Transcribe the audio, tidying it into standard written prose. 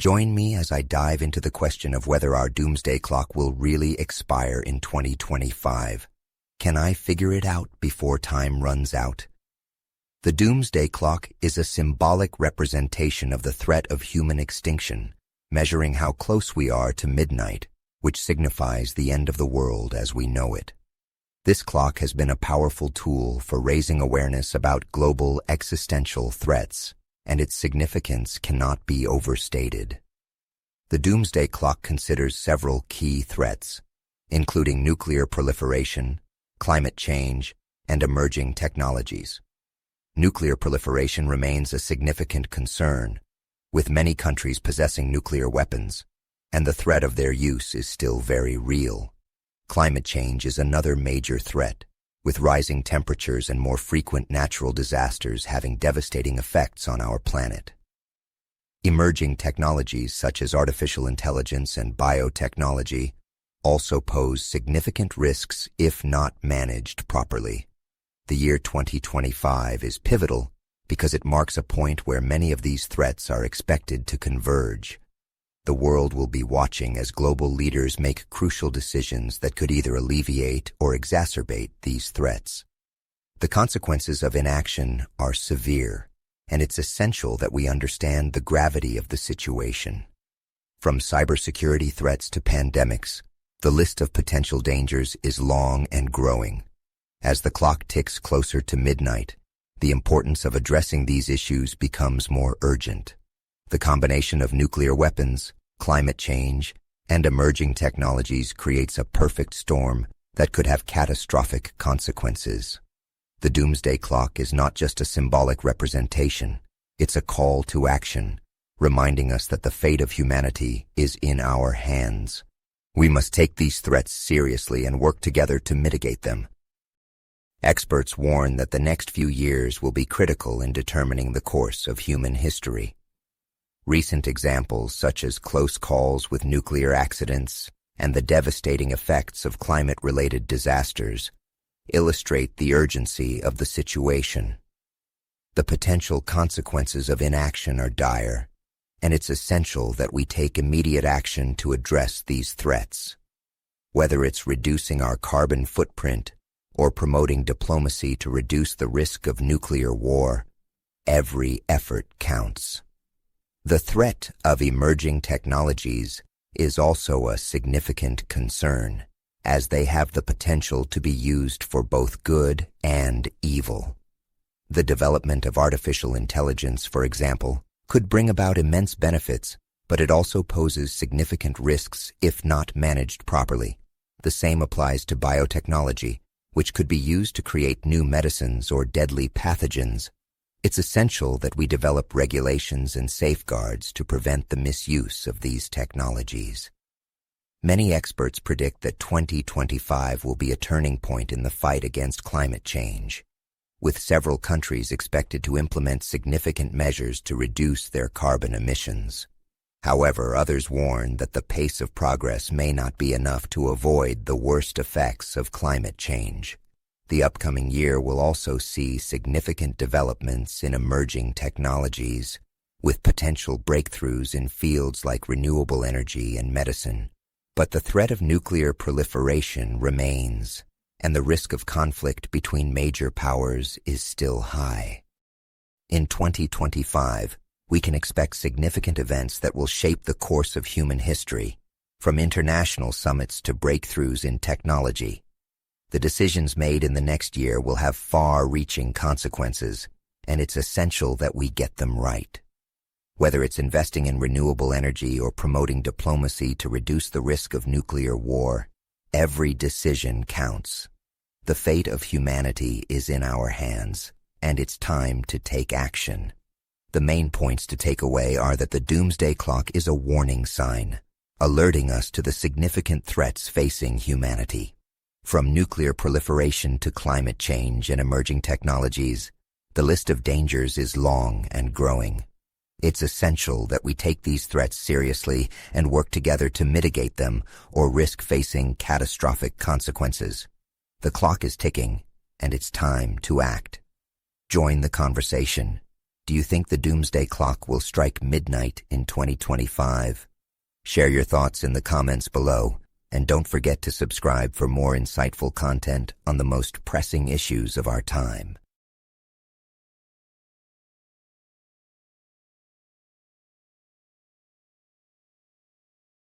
Join me as I dive into the question of whether our doomsday clock will really expire in 2025. Can I figure it out before time runs out? The doomsday clock is a symbolic representation of the threat of human extinction, measuring how close we are to midnight, which signifies the end of the world as we know it. This clock has been a powerful tool for raising awareness about global existential threats, and its significance cannot be overstated. The doomsday clock considers several key threats, including nuclear proliferation, climate change, and emerging technologies. Nuclear proliferation remains a significant concern, with many countries possessing nuclear weapons, and the threat of their use is still very real. Climate change is another major threat, with rising temperatures and more frequent natural disasters having devastating effects on our planet. Emerging technologies such as artificial intelligence and biotechnology also pose significant risks if not managed properly. The year 2025 is pivotal because it marks a point where many of these threats are expected to converge. The world will be watching as global leaders make crucial decisions that could either alleviate or exacerbate these threats. The consequences of inaction are severe, and it's essential that we understand the gravity of the situation. From cybersecurity threats to pandemics, the list of potential dangers is long and growing. As the clock ticks closer to midnight, the importance of addressing these issues becomes more urgent. The combination of nuclear weapons, climate change, and emerging technologies creates a perfect storm that could have catastrophic consequences. The doomsday clock is not just a symbolic representation, it's a call to action, reminding us that the fate of humanity is in our hands. We must take these threats seriously and work together to mitigate them. Experts warn that the next few years will be critical in determining the course of human history. Recent examples such as close calls with nuclear accidents and the devastating effects of climate-related disasters illustrate the urgency of the situation. The potential consequences of inaction are dire, and it's essential that we take immediate action to address these threats. Whether it's reducing our carbon footprint or promoting diplomacy to reduce the risk of nuclear war, every effort counts. The threat of emerging technologies is also a significant concern, as they have the potential to be used for both good and evil. The development of artificial intelligence, for example, could bring about immense benefits, but it also poses significant risks if not managed properly. The same applies to biotechnology, which could be used to create new medicines or deadly pathogens. It's essential that we develop regulations and safeguards to prevent the misuse of these technologies. Many experts predict that 2025 will be a turning point in the fight against climate change, with several countries expected to implement significant measures to reduce their carbon emissions. However, others warn that the pace of progress may not be enough to avoid the worst effects of climate change. The upcoming year will also see significant developments in emerging technologies, with potential breakthroughs in fields like renewable energy and medicine. But the threat of nuclear proliferation remains, and the risk of conflict between major powers is still high. In 2025, we can expect significant events that will shape the course of human history, from international summits to breakthroughs in technology. The decisions made in the next year will have far-reaching consequences, and it's essential that we get them right. Whether it's investing in renewable energy or promoting diplomacy to reduce the risk of nuclear war, every decision counts. The fate of humanity is in our hands, and it's time to take action. The main points to take away are that the doomsday clock is a warning sign, alerting us to the significant threats facing humanity. From nuclear proliferation to climate change and emerging technologies, the list of dangers is long and growing. It's essential that we take these threats seriously and work together to mitigate them or risk facing catastrophic consequences. The clock is ticking, and it's time to act. Join the conversation. Do you think the Doomsday Clock will strike midnight in 2025? Share your thoughts in the comments below, and don't forget to subscribe for more insightful content on the most pressing issues of our time.